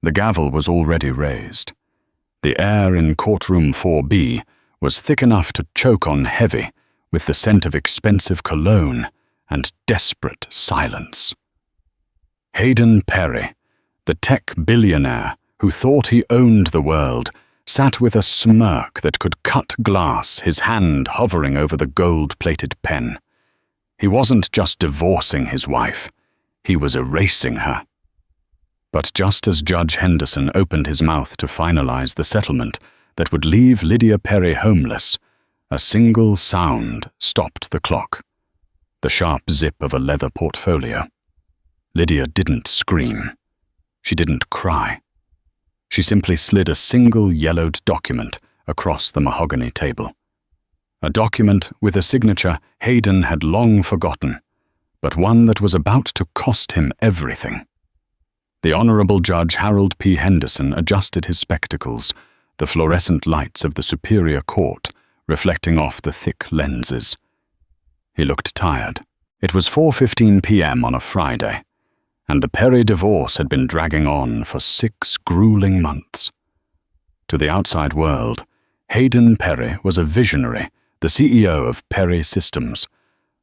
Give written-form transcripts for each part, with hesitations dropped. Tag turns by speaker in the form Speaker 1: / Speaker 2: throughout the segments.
Speaker 1: The gavel was already raised. The air in courtroom 4B was thick enough to choke on heavy, with the scent of expensive cologne and desperate silence. Hayden Perry, the tech billionaire who thought he owned the world, sat with a smirk that could cut glass, his hand hovering over the gold-plated pen. He wasn't just divorcing his wife, he was erasing her. But just as Judge Henderson opened his mouth to finalize the settlement that would leave Lydia Perry homeless, a single sound stopped the clock. The sharp zip of a leather portfolio. Lydia didn't scream. She didn't cry. She simply slid a single yellowed document across the mahogany table. A document with a signature Hayden had long forgotten, but one that was about to cost him everything. The Honorable Judge Harold P. Henderson adjusted his spectacles, the fluorescent lights of the Superior Court reflecting off the thick lenses. He looked tired. It was 4:15 p.m. on a Friday, and the Perry divorce had been dragging on for 6 grueling months. To the outside world, Hayden Perry was a visionary, the CEO of Perry Systems,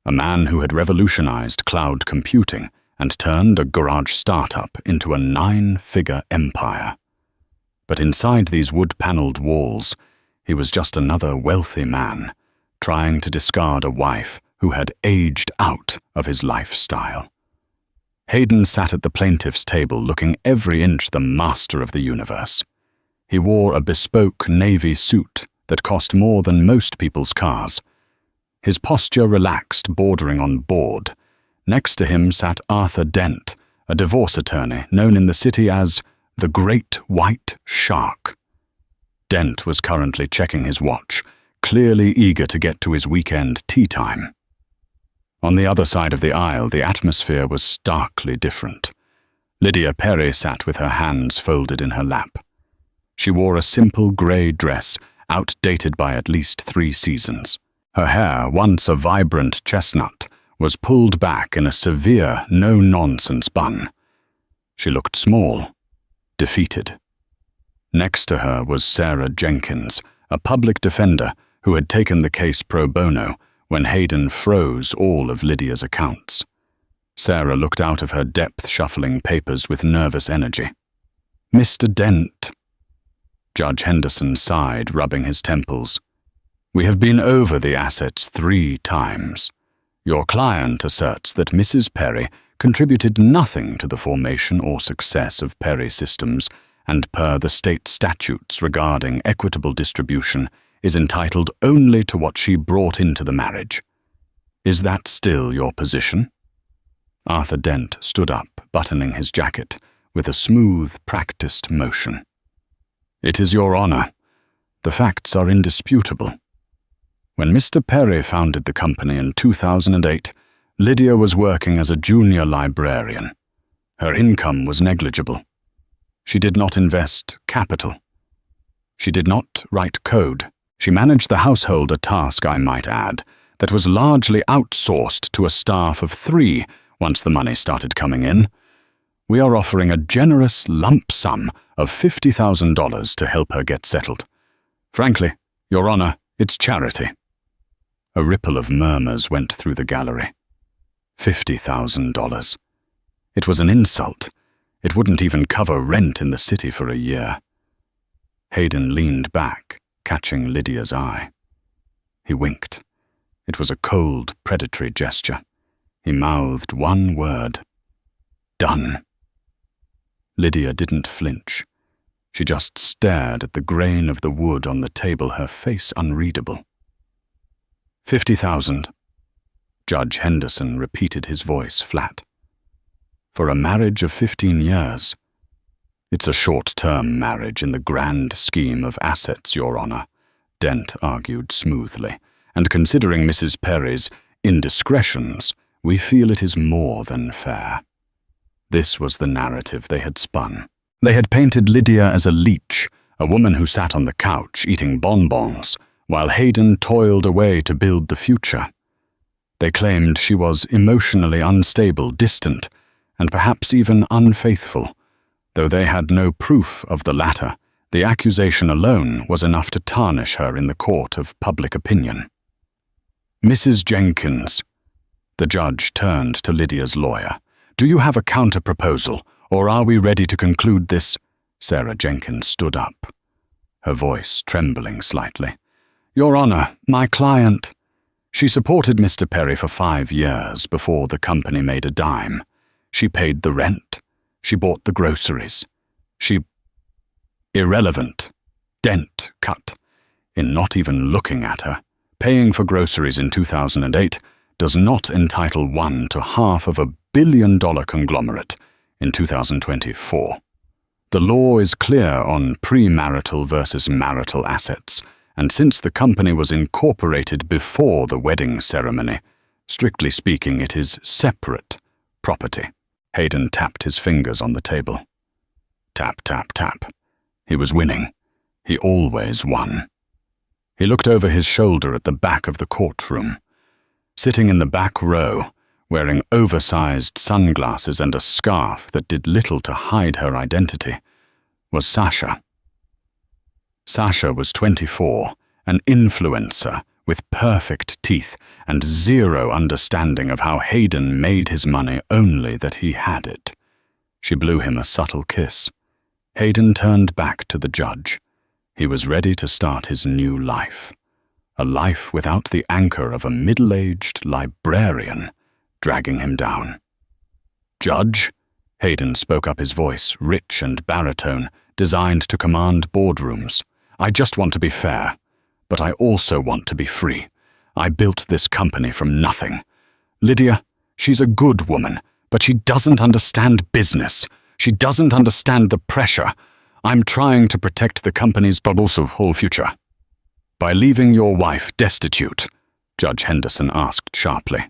Speaker 1: a man who had revolutionized cloud computing and turned a garage startup into a 9-figure empire. But inside these wood-paneled walls, he was just another wealthy man, trying to discard a wife who had aged out of his lifestyle. Hayden sat at the plaintiff's table looking every inch the master of the universe. He wore a bespoke navy suit that cost more than most people's cars. His posture relaxed, bordering on bored. Next to him sat Arthur Dent, a divorce attorney known in the city as the Great White Shark. Dent was currently checking his watch, clearly eager to get to his weekend tea time. On the other side of the aisle, the atmosphere was starkly different. Lydia Perry sat with her hands folded in her lap. She wore a simple grey dress, outdated by at least 3 seasons. Her hair, once a vibrant chestnut, was pulled back in a severe, no-nonsense bun. She looked small, defeated. Next to her was Sarah Jenkins, a public defender who had taken the case pro bono when Hayden froze all of Lydia's accounts. Sarah looked out of her depth shuffling papers with nervous energy. "Mr. Dent." Judge Henderson sighed, rubbing his temples. "We have been over the assets 3 times. Your client asserts that Mrs. Perry contributed nothing to the formation or success of Perry Systems, and per the state statutes regarding equitable distribution, is entitled only to what she brought into the marriage. Is that still your position?" Arthur Dent stood up, buttoning his jacket, with a smooth, practiced motion. "It is your honor. The facts are indisputable. When Mr. Perry founded the company in 2008, Lydia was working as a junior librarian. Her income was negligible. She did not invest capital. She did not write code. She managed the household, a task, I might add, that was largely outsourced to a staff of 3 once the money started coming in. We are offering a generous lump sum of $50,000 to help her get settled. Frankly, Your Honor, it's charity." A ripple of murmurs went through the gallery. $50,000. It was an insult. It wouldn't even cover rent in the city for a year. Hayden leaned back, catching Lydia's eye. He winked. It was a cold, predatory gesture. He mouthed one word. "Done." Lydia didn't flinch. She just stared at the grain of the wood on the table, her face unreadable. 50,000. Judge Henderson repeated, his voice flat. "For a marriage of 15 years. It's a short-term marriage in the grand scheme of assets, Your Honor," Dent argued smoothly, "and considering Mrs. Perry's indiscretions, we feel it is more than fair." This was the narrative they had spun. They had painted Lydia as a leech, a woman who sat on the couch eating bonbons, while Hayden toiled away to build the future. They claimed she was emotionally unstable, distant, and perhaps even unfaithful, Though they had no proof of the latter, the accusation alone was enough to tarnish her in the court of public opinion. "Mrs. Jenkins," the judge turned to Lydia's lawyer, "do you have a counter-proposal, or are we ready to conclude this?" Sarah Jenkins stood up, her voice trembling slightly. "Your Honor, my client. She supported Mr. Perry for 5 years before the company made a dime. She paid the rent. She bought the groceries. She—" "Irrelevant," Dent cut, in not even looking at her. "Paying for groceries in 2008 does not entitle one to half of $1 billion conglomerate in 2024. The law is clear on premarital versus marital assets, and since the company was incorporated before the wedding ceremony, strictly speaking, it is separate property." Hayden tapped his fingers on the table. Tap, tap, tap. He was winning. He always won. He looked over his shoulder at the back of the courtroom. Sitting in the back row, wearing oversized sunglasses and a scarf that did little to hide her identity, was Sasha. Sasha was 24, an influencer with perfect teeth and zero understanding of how Hayden made his money, only that he had it. She blew him a subtle kiss. Hayden turned back to the judge. He was ready to start his new life. A life without the anchor of a middle-aged librarian dragging him down. "Judge," Hayden spoke up, his voice rich and baritone, designed to command boardrooms. "I just want to be fair, but I also want to be free. I built this company from nothing. Lydia, she's a good woman, but she doesn't understand business. She doesn't understand the pressure. I'm trying to protect the company's but also whole future." "By leaving your wife destitute?" Judge Henderson asked sharply.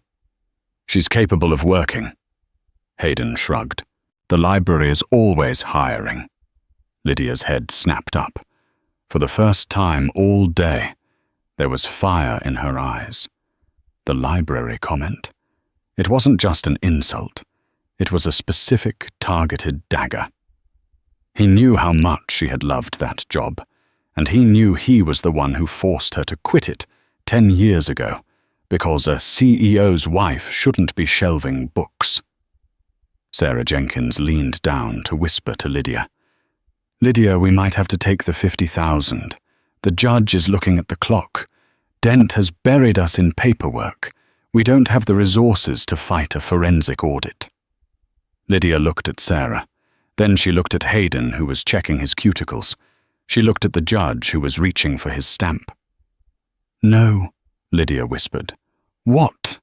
Speaker 1: "She's capable of working." Hayden shrugged. "The library is always hiring." Lydia's head snapped up. For the first time all day, there was fire in her eyes. The library comment. It wasn't just an insult. It was a specific, targeted dagger. He knew how much she had loved that job, and he knew he was the one who forced her to quit it 10 years ago, because a CEO's wife shouldn't be shelving books. Sarah Jenkins leaned down to whisper to Lydia. "Lydia, we might have to take the 50,000. The judge is looking at the clock. Dent has buried us in paperwork. We don't have the resources to fight a forensic audit." Lydia looked at Sarah. Then she looked at Hayden, who was checking his cuticles. She looked at the judge, who was reaching for his stamp. "No," Lydia whispered. "What?"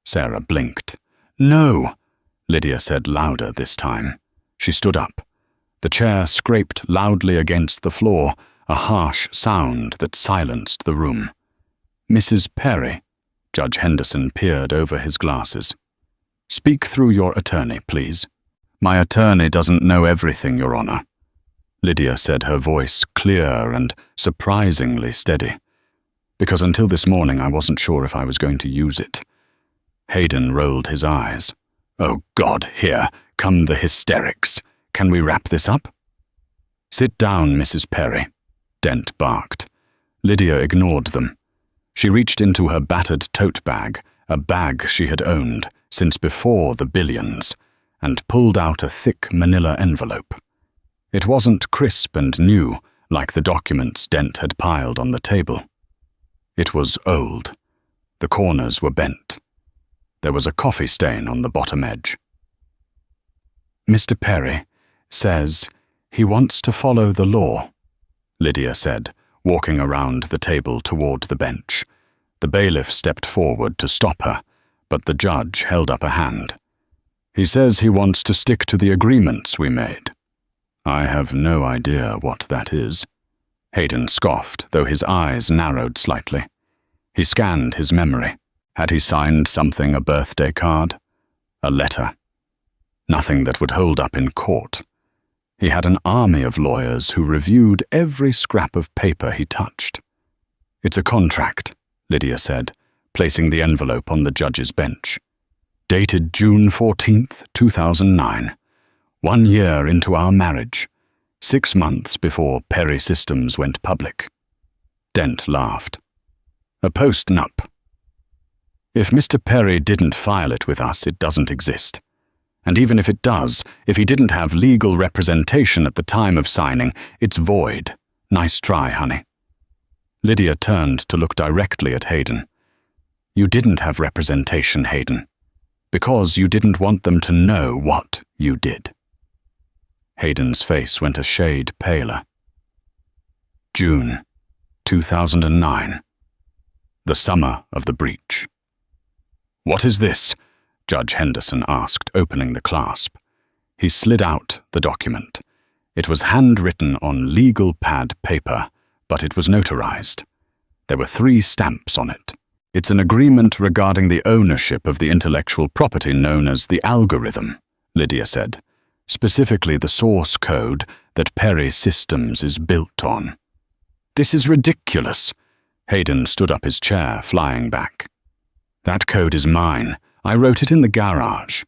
Speaker 1: Sarah blinked. "No," Lydia said louder this time. She stood up. The chair scraped loudly against the floor, a harsh sound that silenced the room. "Mrs. Perry," Judge Henderson peered over his glasses. "Speak through your attorney, please." "My attorney doesn't know everything, Your Honor," Lydia said, her voice clear and surprisingly steady. "Because until this morning I wasn't sure if I was going to use it." Hayden rolled his eyes. "Oh God, here come the hysterics. Can we wrap this up?" "Sit down, Mrs. Perry," Dent barked. Lydia ignored them. She reached into her battered tote bag, a bag she had owned since before the billions, and pulled out a thick manila envelope. It wasn't crisp and new like the documents Dent had piled on the table. It was old. The corners were bent. There was a coffee stain on the bottom edge. "Mr. Perry says he wants to follow the law," Lydia said, walking around the table toward the bench. The bailiff stepped forward to stop her, but the judge held up a hand. "He says he wants to stick to the agreements we made." "I have no idea what that is." Hayden scoffed, though his eyes narrowed slightly. He scanned his memory. Had he signed something, a birthday card? A letter? Nothing that would hold up in court. He had an army of lawyers who reviewed every scrap of paper he touched. "It's a contract," Lydia said, placing the envelope on the judge's bench. "Dated June 14th, 2009. 1 year into our marriage, 6 months before Perry Systems went public. Dent laughed. A post-nup. If Mr. Perry didn't file it with us, it doesn't exist. And even if it does, if he didn't have legal representation at the time of signing, it's void. Nice try, honey. Lydia turned to look directly at Hayden. You didn't have representation, Hayden, because you didn't want them to know what you did. Hayden's face went a shade paler. June 2009. The summer of the breach. What is this? Judge Henderson asked, opening the clasp. He slid out the document. It was handwritten on legal pad paper, but it was notarized. There were 3 stamps on it. It's an agreement regarding the ownership of the intellectual property known as the algorithm, Lydia said, specifically the source code that Perry Systems is built on. This is ridiculous. Hayden stood up his chair, flying back. That code is mine. I wrote it in the garage.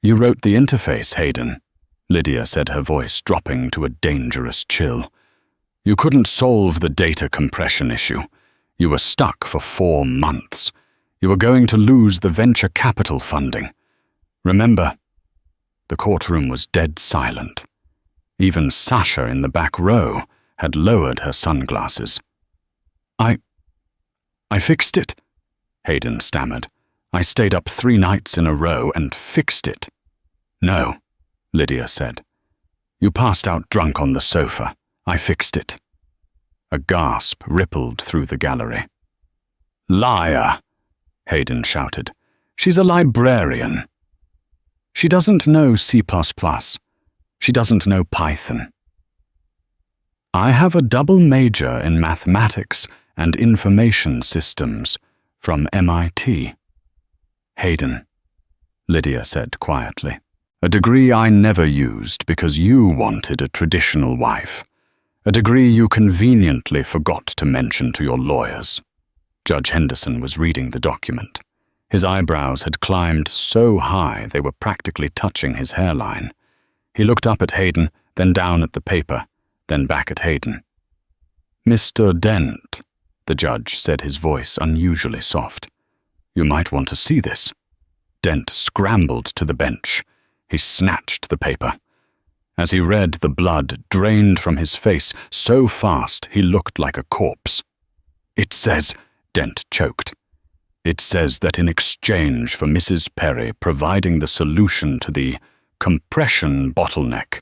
Speaker 1: You wrote the interface, Hayden, Lydia said, her voice dropping to a dangerous chill. You couldn't solve the data compression issue. You were stuck for 4 months. You were going to lose the venture capital funding. Remember? The courtroom was dead silent. Even Sasha in the back row had lowered her sunglasses. I fixed it, Hayden stammered. I stayed up 3 nights in a row and fixed it. No, Lydia said. You passed out drunk on the sofa. I fixed it. A gasp rippled through the gallery. Liar, Hayden shouted. She's a librarian. She doesn't know C++. She doesn't know Python. I have a double major in mathematics and information systems from MIT. Hayden, Lydia said quietly. A degree I never used because you wanted a traditional wife. A degree you conveniently forgot to mention to your lawyers. Judge Henderson was reading the document. His eyebrows had climbed so high they were practically touching his hairline. He looked up at Hayden, then down at the paper, then back at Hayden. Mr. Dent, the judge said, his voice unusually soft. You might want to see this. Dent scrambled to the bench. He snatched the paper. As he read, the blood drained from his face so fast he looked like a corpse. It says, Dent choked. It says that in exchange for Mrs. Perry providing the solution to the compression bottleneck,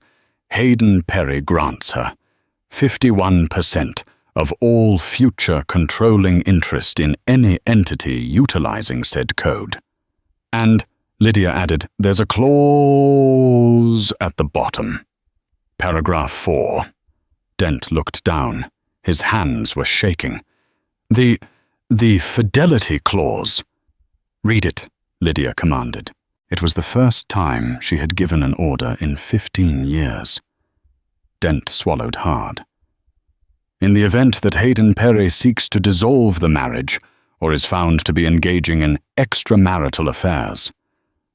Speaker 1: Hayden Perry grants her 51% of all future controlling interest in any entity utilizing said code. And, Lydia added, there's a clause at the bottom. Paragraph 4. Dent looked down. His hands were shaking. The fidelity clause. Read it, Lydia commanded. It was the first time she had given an order in 15 years. Dent swallowed hard. In the event that Hayden Perry seeks to dissolve the marriage or is found to be engaging in extramarital affairs,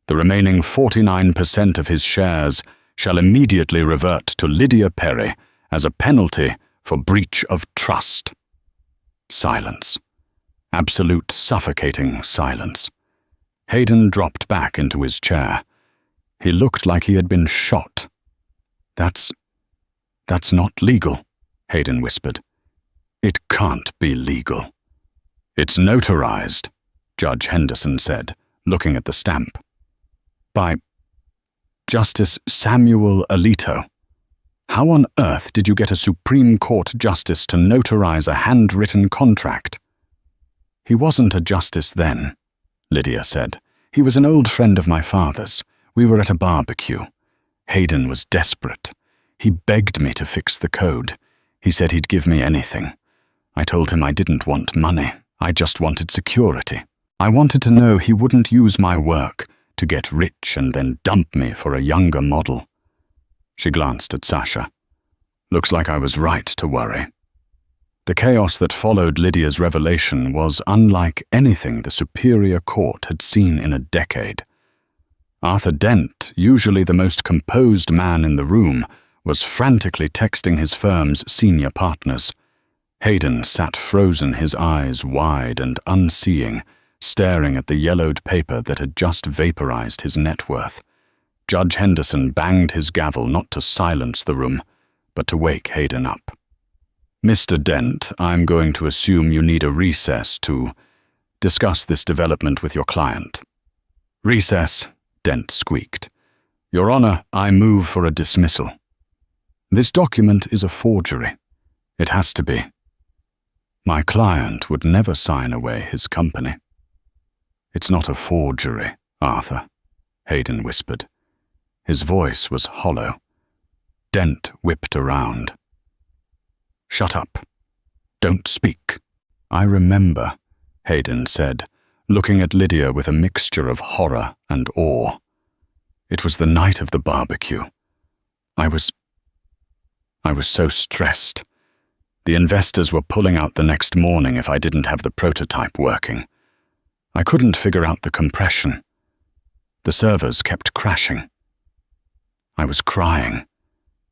Speaker 1: the remaining 49% of his shares shall immediately revert to Lydia Perry as a penalty for breach of trust. Silence. Absolute suffocating silence. Hayden dropped back into his chair. He looked like he had been shot. That's not legal, Hayden whispered. It can't be legal. It's notarized, Judge Henderson said, looking at the stamp. By Justice Samuel Alito. How on earth did you get a Supreme Court justice to notarize a handwritten contract? He wasn't a justice then, Lydia said. He was an old friend of my father's. We were at a barbecue. Hayden was desperate. He begged me to fix the code. He said he'd give me anything. I told him I didn't want money. I just wanted security. I wanted to know he wouldn't use my work to get rich and then dump me for a younger model. She glanced at Sasha. Looks like I was right to worry. The chaos that followed Lydia's revelation was unlike anything the Superior Court had seen in a decade. Arthur Dent, usually the most composed man in the room, was frantically texting his firm's senior partners. Hayden sat frozen, his eyes wide and unseeing, staring at the yellowed paper that had just vaporized his net worth. Judge Henderson banged his gavel not to silence the room, but to wake Hayden up. "Mr. Dent, I'm going to assume you need a recess to discuss this development with your client." "Recess," Dent squeaked. "Your Honor, I move for a dismissal." "This document is a forgery. It has to be. My client would never sign away his company." "It's not a forgery, Arthur," Hayden whispered. His voice was hollow. Dent whipped around. "Shut up. Don't speak." "I remember," Hayden said, looking at Lydia with a mixture of horror and awe. "It was the night of the barbecue. I was so stressed. The investors were pulling out the next morning if I didn't have the prototype working. I couldn't figure out the compression. The servers kept crashing. I was crying.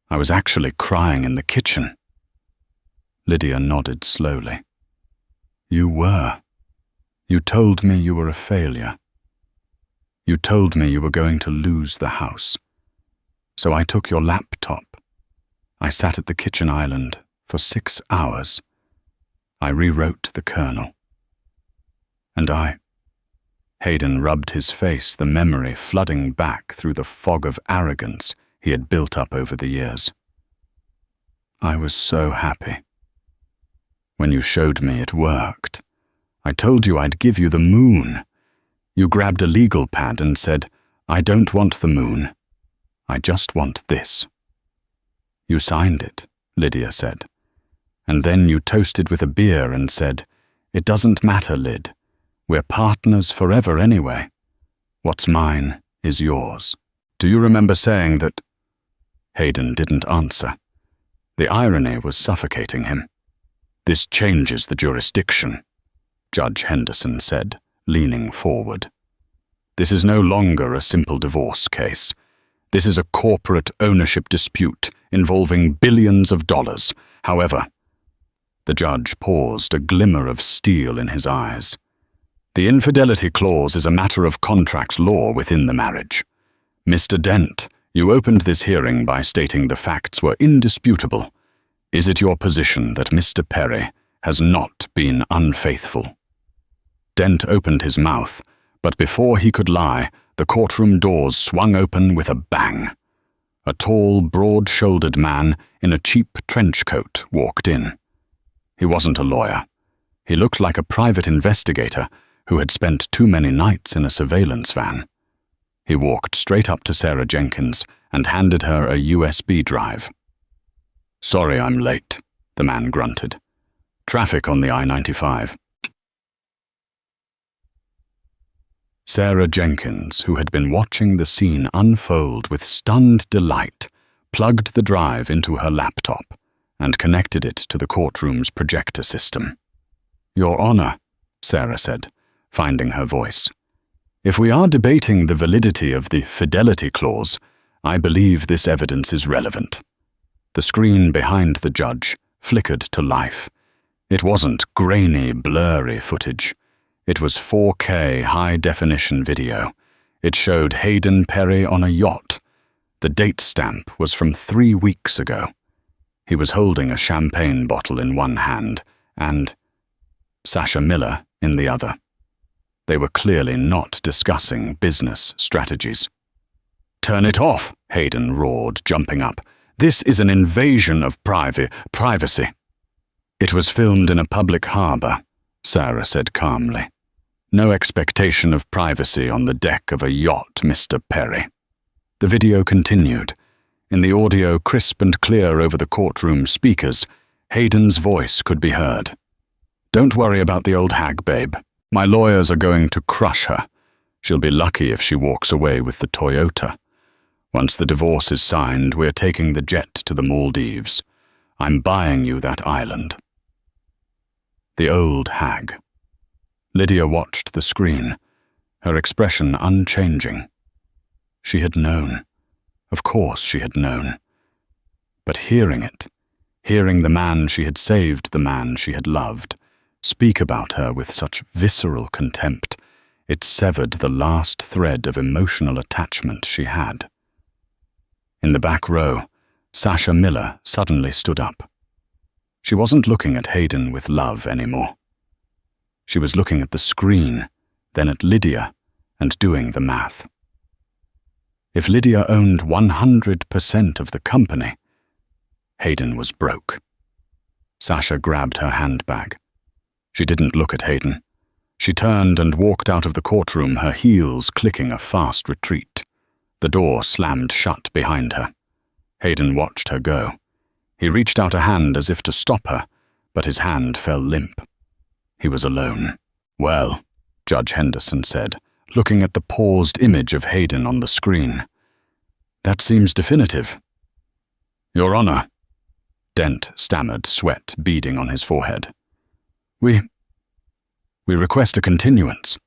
Speaker 1: I was actually crying in the kitchen." Lydia nodded slowly. "You were. You told me you were a failure. You told me you were going to lose the house. So I took your laptop. I sat at the kitchen island for 6 hours. I rewrote the kernel. And Hayden rubbed his face, the memory flooding back through the fog of arrogance he had built up over the years. "I was so happy. When you showed me it worked, I told you I'd give you the moon. You grabbed a legal pad and said, 'I don't want the moon. I just want this.' You signed it," Lydia said. "And then you toasted with a beer and said, 'It doesn't matter, Lyd. We're partners forever anyway. What's mine is yours.' Do you remember saying that?" Hayden didn't answer. The irony was suffocating him. "This changes the jurisdiction," Judge Henderson said, leaning forward. "This is no longer a simple divorce case. This is a corporate ownership dispute involving billions of dollars. However," the judge paused, a glimmer of steel in his eyes, "the infidelity clause is a matter of contract law within the marriage. Mr. Dent, you opened this hearing by stating the facts were indisputable. Is it your position that Mr. Perry has not been unfaithful?" Dent opened his mouth, but before he could lie, the courtroom doors swung open with a bang. A tall, broad-shouldered man in a cheap trench coat walked in. He wasn't a lawyer. He looked like a private investigator who had spent too many nights in a surveillance van. He walked straight up to Sarah Jenkins and handed her a USB drive. "Sorry I'm late," the man grunted. "Traffic on the I-95. Sarah Jenkins, who had been watching the scene unfold with stunned delight, plugged the drive into her laptop and connected it to the courtroom's projector system. "Your Honor," Sarah said, finding her voice, "if we are debating the validity of the fidelity clause, I believe this evidence is relevant." The screen behind the judge flickered to life. It wasn't grainy, blurry footage. It was 4K high-definition video. It showed Hayden Perry on a yacht. The date stamp was from 3 weeks ago. He was holding a champagne bottle in one hand and Sasha Miller in the other. They were clearly not discussing business strategies. "Turn it off," Hayden roared, jumping up. "This is an invasion of privacy." "It was filmed in a public harbor," Sarah said calmly. "No expectation of privacy on the deck of a yacht, Mr. Perry." The video continued. In the audio crisp and clear over the courtroom speakers, Hayden's voice could be heard. "Don't worry about the old hag, babe. My lawyers are going to crush her. She'll be lucky if she walks away with the Toyota. Once the divorce is signed, we're taking the jet to the Maldives. I'm buying you that island." The old hag. Lydia watched the screen, her expression unchanging. She had known. Of course she had known. But hearing it, hearing the man she had saved, the man she had loved, speak about her with such visceral contempt, it severed the last thread of emotional attachment she had. In the back row, Sasha Miller suddenly stood up. She wasn't looking at Hayden with love anymore. She was looking at the screen, then at Lydia, and doing the math. If Lydia owned 100% of the company, Hayden was broke. Sasha grabbed her handbag. She didn't look at Hayden. She turned and walked out of the courtroom, her heels clicking a fast retreat. The door slammed shut behind her. Hayden watched her go. He reached out a hand as if to stop her, but his hand fell limp. He was alone. "Well," Judge Henderson said, looking at the paused image of Hayden on the screen. "That seems definitive." "Your Honor," Dent stammered, sweat beading on his forehead. We request a continuance.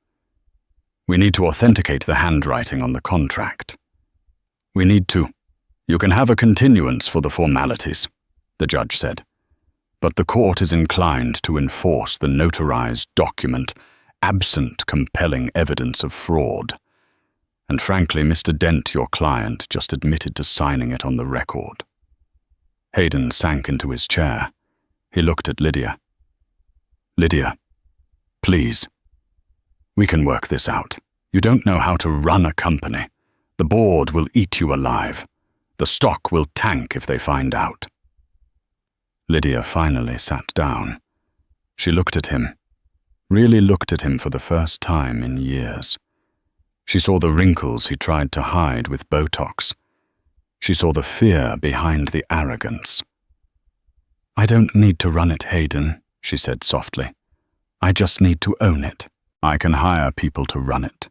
Speaker 1: We need to authenticate the handwriting on the contract. We need to. You can have a continuance for the formalities, the judge said, but the court is inclined to enforce the notarized document absent compelling evidence of fraud. And frankly, Mr. Dent, your client, just admitted to signing it on the record. Hayden sank into his chair. He looked at Lydia. "Lydia, please. We can work this out. You don't know how to run a company. The board will eat you alive. The stock will tank if they find out." Lydia finally sat down. She looked at him, really looked at him for the first time in years. She saw the wrinkles he tried to hide with Botox. She saw the fear behind the arrogance. "I don't need to run it, Hayden," she said softly. "I just need to own it. I can hire people to run it.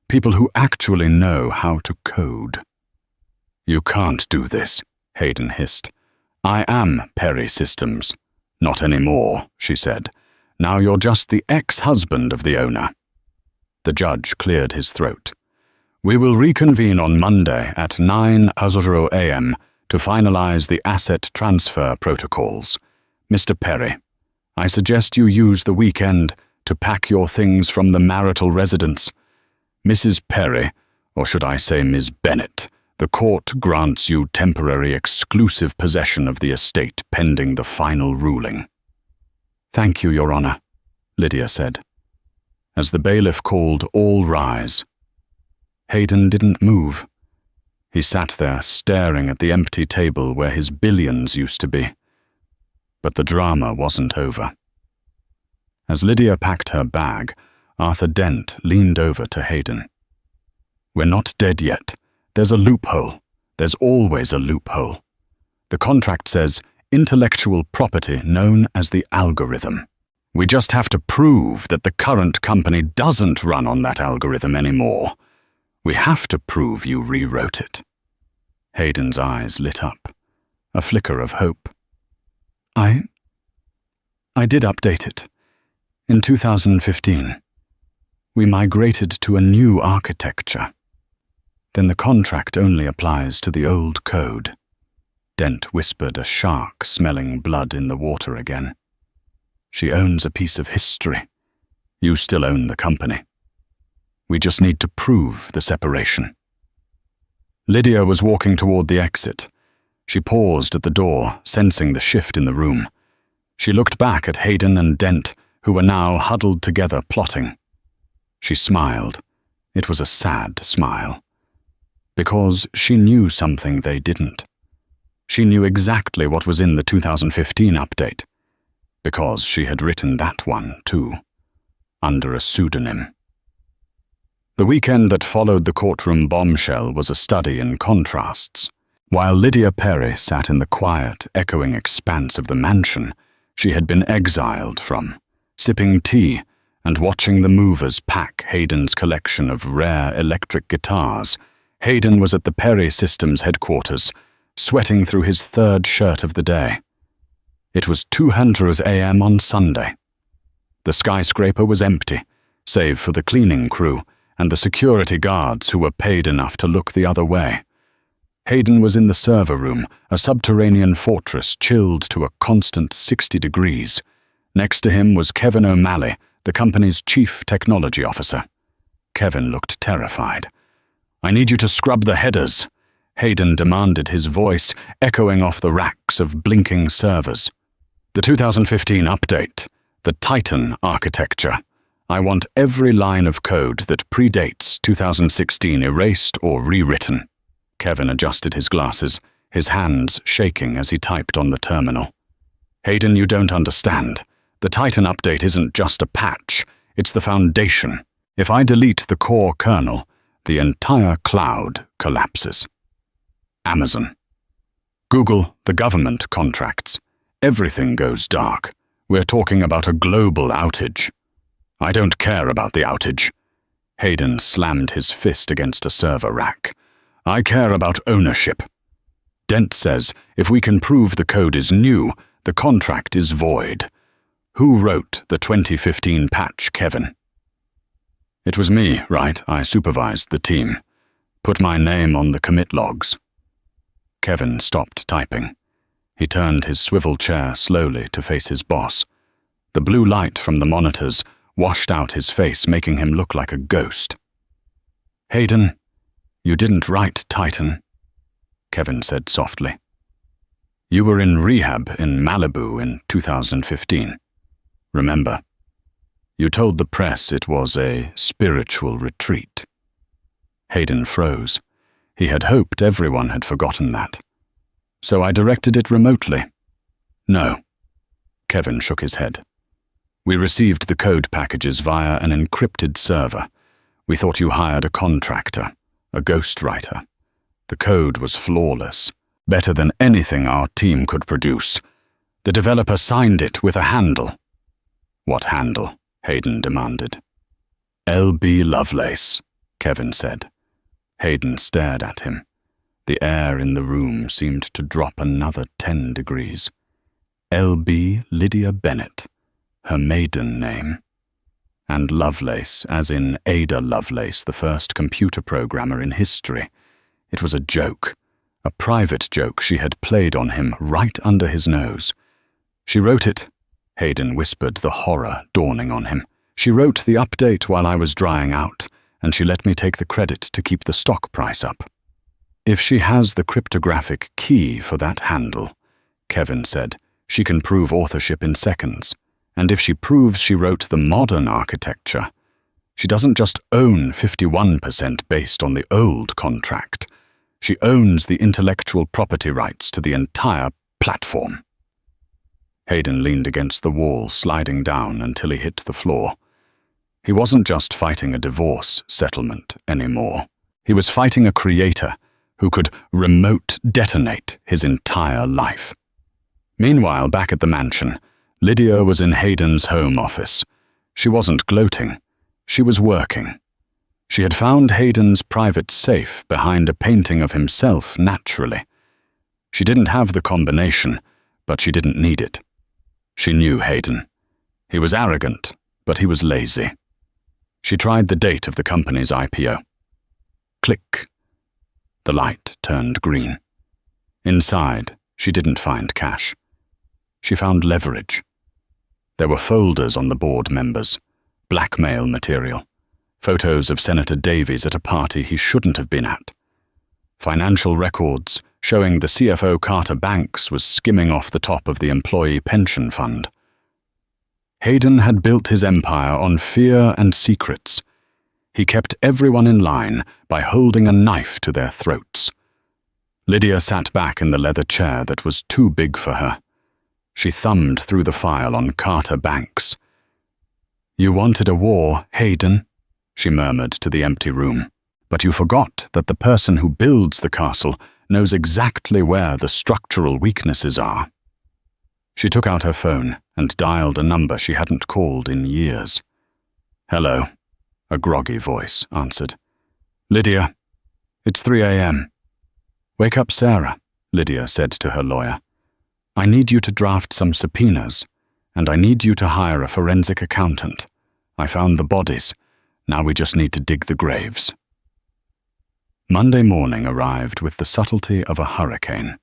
Speaker 1: People who actually know how to code." "You can't do this," Hayden hissed. "I am Perry Systems." "Not anymore," she said. "Now you're just the ex-husband of the owner." The judge cleared his throat. "We will reconvene on Monday at 9:00 a.m. to finalize the asset transfer protocols. Mr. Perry, I suggest you use the weekend to pack your things from the marital residence. Mrs. Perry, or should I say Ms. Bennett, the court grants you temporary exclusive possession of the estate pending the final ruling." "Thank you, Your Honor," Lydia said. As the bailiff called, "All rise," Hayden didn't move. He sat there staring at the empty table where his billions used to be. But the drama wasn't over. As Lydia packed her bag, Arthur Dent leaned over to Hayden. "We're not dead yet. There's a loophole. There's always a loophole. The contract says intellectual property known as the algorithm. We just have to prove that the current company doesn't run on that algorithm anymore. We have to prove you rewrote it." Hayden's eyes lit up, a flicker of hope. I did update it. In 2015, we migrated to a new architecture. Then the contract only applies to the old code. Dent whispered, a shark smelling blood in the water again. "She owns a piece of history. You still own the company. We just need to prove the separation." Lydia was walking toward the exit. She paused at the door, sensing the shift in the room. She looked back at Hayden and Dent, who were now huddled together plotting. She smiled. It was a sad smile. Because she knew something they didn't. She knew exactly what was in the 2015 update. Because she had written that one, too, under a pseudonym. The weekend that followed the courtroom bombshell was a study in contrasts. While Lydia Perry sat in the quiet, echoing expanse of the mansion she had been exiled from, sipping tea and watching the movers pack Hayden's collection of rare electric guitars, Hayden was at the Perry Systems headquarters, sweating through his third shirt of the day. It was 2:00 a.m. on Sunday. The skyscraper was empty, save for the cleaning crew and the security guards who were paid enough to look the other way. Hayden was in the server room, a subterranean fortress chilled to a constant 60 degrees. Next to him was Kevin O'Malley, the company's chief technology officer. Kevin looked terrified. "I need you to scrub the headers," Hayden demanded, his voice echoing off the racks of blinking servers. "The 2015 update, the Titan architecture. I want every line of code that predates 2016 erased or rewritten." Kevin adjusted his glasses, his hands shaking as he typed on the terminal. "Hayden, you don't understand. The Titan update isn't just a patch, it's the foundation. If I delete the core kernel, the entire cloud collapses." Amazon, Google, the government contracts. Everything goes dark. We're talking about a global outage. "I don't care about the outage." Hayden slammed his fist against a server rack. "I care about ownership. Dent says if we can prove the code is new, the contract is void. Who wrote the 2015 patch, Kevin?" "It was me, right? I supervised the team. Put my name on the commit logs." Kevin stopped typing. He turned his swivel chair slowly to face his boss. The blue light from the monitors washed out his face, making him look like a ghost. "Hayden, you didn't write Titan," Kevin said softly. "You were in rehab in Malibu in 2015. Remember? You told the press it was a spiritual retreat." Hayden froze. He had hoped everyone had forgotten that. "So I directed it remotely?" "No." Kevin shook his head. "We received the code packages via an encrypted server. We thought you hired a contractor, a ghostwriter. The code was flawless, better than anything our team could produce. The developer signed it with a handle." "What handle?" Hayden demanded. "LB Lovelace," Kevin said. Hayden stared at him. The air in the room seemed to drop another 10 degrees. LB Lydia Bennett, her maiden name. And Lovelace, as in Ada Lovelace, the first computer programmer in history. It was a joke, a private joke she had played on him right under his nose. "She wrote it," Hayden whispered, the horror dawning on him. "She wrote the update while I was drying out, and she let me take the credit to keep the stock price up." "If she has the cryptographic key for that handle," Kevin said, "she can prove authorship in seconds. And if she proves she wrote the modern architecture, she doesn't just own 51% based on the old contract. She owns the intellectual property rights to the entire platform." Hayden leaned against the wall, sliding down until he hit the floor. He wasn't just fighting a divorce settlement anymore. He was fighting a creator who could remote detonate his entire life. Meanwhile, back at the mansion, Lydia was in Hayden's home office. She wasn't gloating. She was working. She had found Hayden's private safe behind a painting of himself naturally. She didn't have the combination, but she didn't need it. She knew Hayden. He was arrogant, but he was lazy. She tried the date of the company's IPO. Click. The light turned green. Inside, she didn't find cash. She found leverage. There were folders on the board members, blackmail material, photos of Senator Davies at a party he shouldn't have been at, financial records showing the CFO Carter Banks was skimming off the top of the employee pension fund. Hayden had built his empire on fear and secrets. He kept everyone in line by holding a knife to their throats. Lydia sat back in the leather chair that was too big for her. She thumbed through the file on Carter Banks. "You wanted a war, Hayden," she murmured to the empty room. "But you forgot that the person who builds the castle knows exactly where the structural weaknesses are." She took out her phone and dialed a number she hadn't called in years. "Hello," a groggy voice answered. "Lydia, it's 3 a.m. "Wake up Sarah," Lydia said to her lawyer. "I need you to draft some subpoenas, and I need you to hire a forensic accountant. I found the bodies. Now we just need to dig the graves. Monday morning arrived with the subtlety of a hurricane.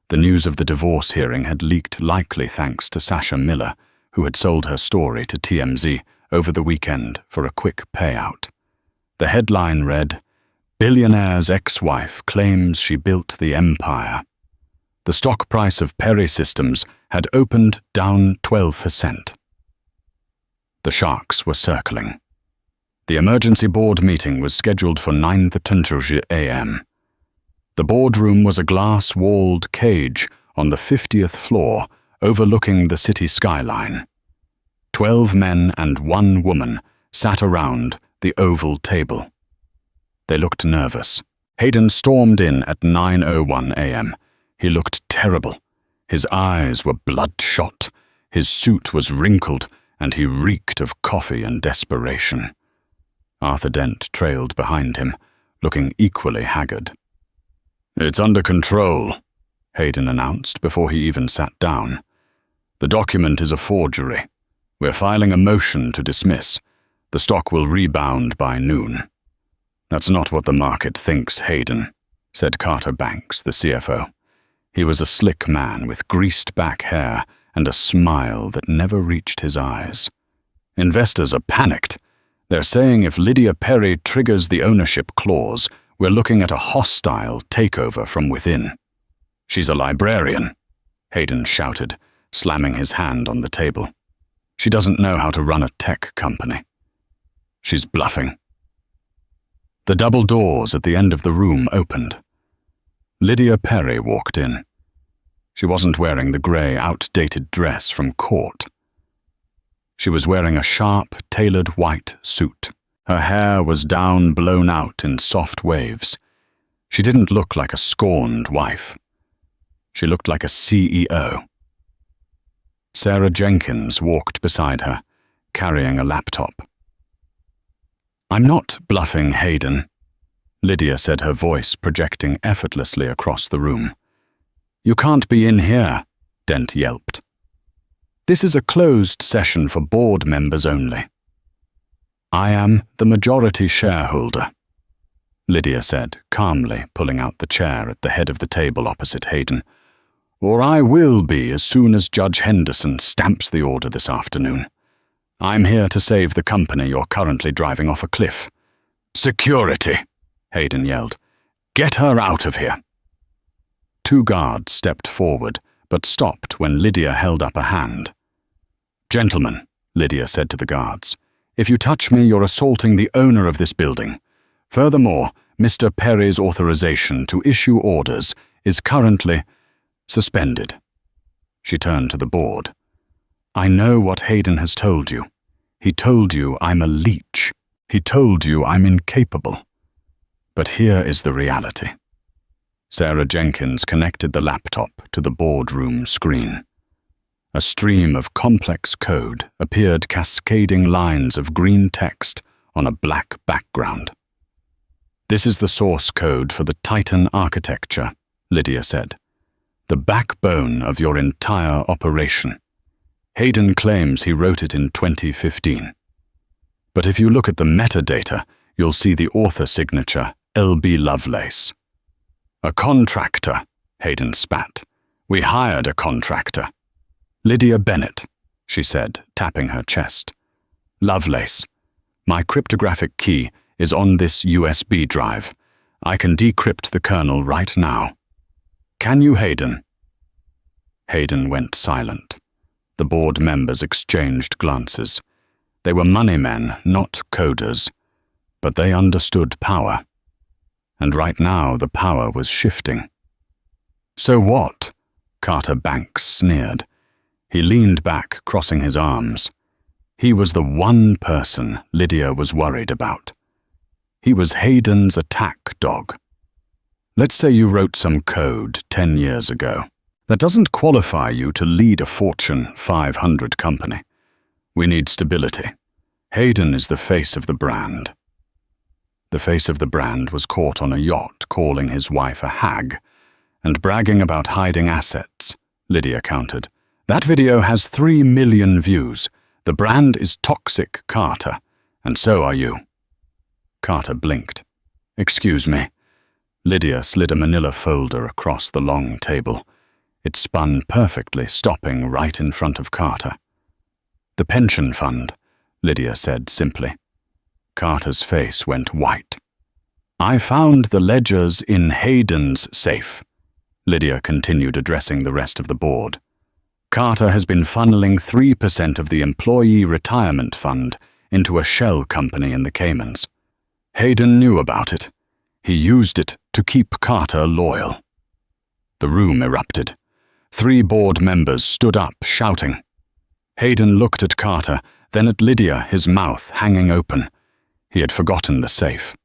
Speaker 1: The news of the divorce hearing had leaked, likely thanks to Sasha Miller, who had sold her story to TMZ over the weekend for a quick payout. The headline read, "Billionaire's ex-wife claims she built the empire." The stock price of Perry Systems had opened down 12%. The sharks were circling. The emergency board meeting was scheduled for 9:30 a.m. The boardroom was a glass-walled cage on the 50th floor overlooking the city skyline. 12 men and 1 woman sat around the oval table. They looked nervous. Hayden stormed in at 9:01 a.m. He looked terrible. His eyes were bloodshot. His suit was wrinkled, and he reeked of coffee and desperation. Arthur Dent trailed behind him, looking equally haggard. "It's under control," Hayden announced before he even sat down. "The document is a forgery. We're filing a motion to dismiss. The stock will rebound by noon." "That's not what the market thinks, Hayden," said Carter Banks, the CFO. He was a slick man with greased back hair and a smile that never reached his eyes. "Investors are panicked. They're saying if Lydia Perry triggers the ownership clause, we're looking at a hostile takeover from within." "She's a librarian," Hayden shouted, slamming his hand on the table. "She doesn't know how to run a tech company. She's bluffing." The double doors at the end of the room opened. Lydia Perry walked in. She wasn't wearing the grey, outdated dress from court. She was wearing a sharp, tailored white suit. Her hair was down, blown out in soft waves. She didn't look like a scorned wife. She looked like a CEO. Sarah Jenkins walked beside her, carrying a laptop. "I'm not bluffing, Hayden," Lydia said, her voice projecting effortlessly across the room. "You can't be in here," Dent yelped. "This is a closed session for board members only." "I am the majority shareholder," Lydia said, calmly pulling out the chair at the head of the table opposite Hayden. "Or I will be as soon as Judge Henderson stamps the order this afternoon. I'm here to save the company you're currently driving off a cliff." "Security!" Hayden yelled. "Get her out of here!" 2 guards stepped forward, but stopped when Lydia held up a hand. "Gentlemen," Lydia said to the guards, "if you touch me, you're assaulting the owner of this building. Furthermore, Mr. Perry's authorization to issue orders is currently suspended." She turned to the board. "I know what Hayden has told you. He told you I'm a leech. He told you I'm incapable. But here is the reality." Sarah Jenkins connected the laptop to the boardroom screen. A stream of complex code appeared, cascading lines of green text on a black background. "This is the source code for the Titan architecture," Lydia said. "The backbone of your entire operation. Hayden claims he wrote it in 2015. But if you look at the metadata, you'll see the author signature, L.B. Lovelace." "A contractor," Hayden spat. "We hired a contractor." "Lydia Bennett," she said, tapping her chest. "Lovelace, my cryptographic key is on this USB drive. I can decrypt the kernel right now. Can you, Hayden?" Hayden went silent. The board members exchanged glances. They were money men, not coders, but they understood power. And right now the power was shifting. "So what?" Carter Banks sneered. He leaned back, crossing his arms. He was the one person Lydia was worried about. He was Hayden's attack dog. "Let's say you wrote some code 10 years ago. That doesn't qualify you to lead a Fortune 500 company. We need stability. Hayden is the face of the brand." The face of the brand was caught on a yacht calling his wife a hag and bragging about hiding assets, Lydia countered. "That video has 3 million views. The brand is toxic, Carter, and so are you." Carter blinked. "Excuse me." Lydia slid a manila folder across the long table. It spun perfectly, stopping right in front of Carter. "The pension fund," Lydia said simply. Carter's face went white. "I found the ledgers in Hayden's safe," Lydia continued, addressing the rest of the board. "Carter has been funneling 3% of the employee retirement fund into a shell company in the Caymans. Hayden knew about it. He used it to keep Carter loyal." The room erupted. 3 board members stood up, shouting. Hayden looked at Carter, then at Lydia, his mouth hanging open. He had forgotten the safe.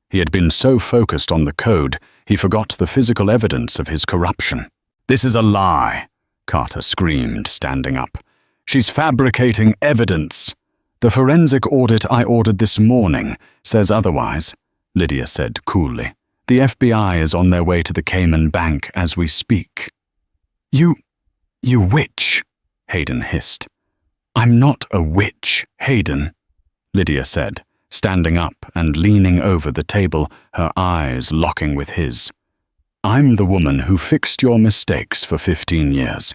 Speaker 1: He had been so focused on the code, he forgot the physical evidence of his corruption. "This is a lie," Carter screamed, standing up. "She's fabricating evidence." "The forensic audit I ordered this morning says otherwise," Lydia said coolly. "The FBI is on their way to the Cayman Bank as we speak." You witch," Hayden hissed. "I'm not a witch, Hayden," Lydia said, standing up and leaning over the table, her eyes locking with his. "I'm the woman who fixed your mistakes for 15 years.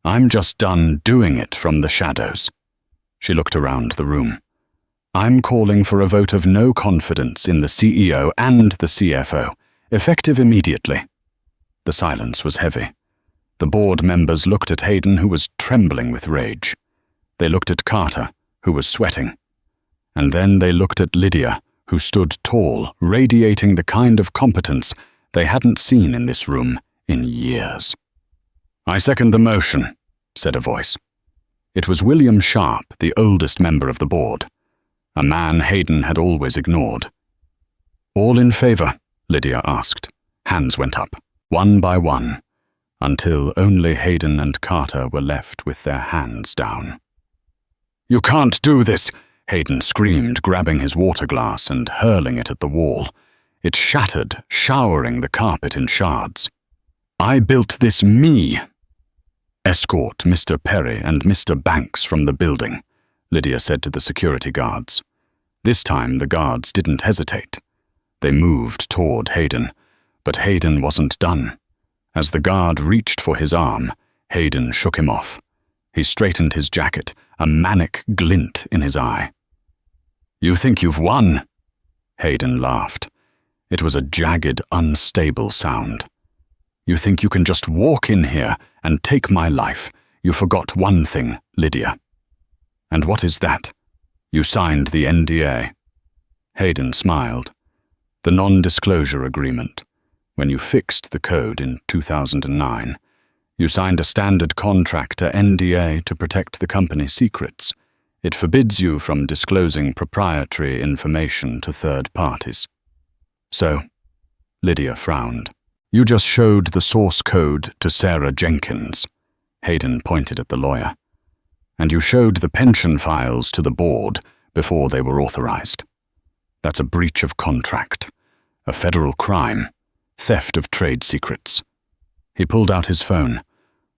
Speaker 1: I'm just done doing it from the shadows." She looked around the room. "I'm calling for a vote of no confidence in the CEO and the CFO, effective immediately." The silence was heavy. The board members looked at Hayden, who was trembling with rage. They looked at Carter, who was sweating. And then they looked at Lydia, who stood tall, radiating the kind of competence they hadn't seen in this room in years. "I second the motion," said a voice. It was William Sharp, the oldest member of the board, a man Hayden had always ignored. "All in favor?" Lydia asked. Hands went up, one by one, until only Hayden and Carter were left with their hands down. "You can't do this!" Hayden screamed, grabbing his water glass and hurling it at the wall. It shattered, showering the carpet in shards. "I built this, me!" "Escort Mr. Perry and Mr. Banks from the building," Lydia said to the security guards. This time the guards didn't hesitate. They moved toward Hayden, but Hayden wasn't done. As the guard reached for his arm, Hayden shook him off. He straightened his jacket, a manic glint in his eye. "You think you've won?" Hayden laughed. It was a jagged, unstable sound. "You think you can just walk in here and take my life? You forgot one thing, Lydia." "And what is that?" "You signed the NDA." Hayden smiled. "The non-disclosure agreement. When you fixed the code in 2009, you signed a standard contractor NDA to protect the company's secrets. It forbids you from disclosing proprietary information to third parties." "So," Lydia frowned, "you just showed the source code to Sarah Jenkins." Hayden pointed at the lawyer. "And you showed the pension files to the board before they were authorized. That's a breach of contract, a federal crime. Theft of trade secrets." He pulled out his phone.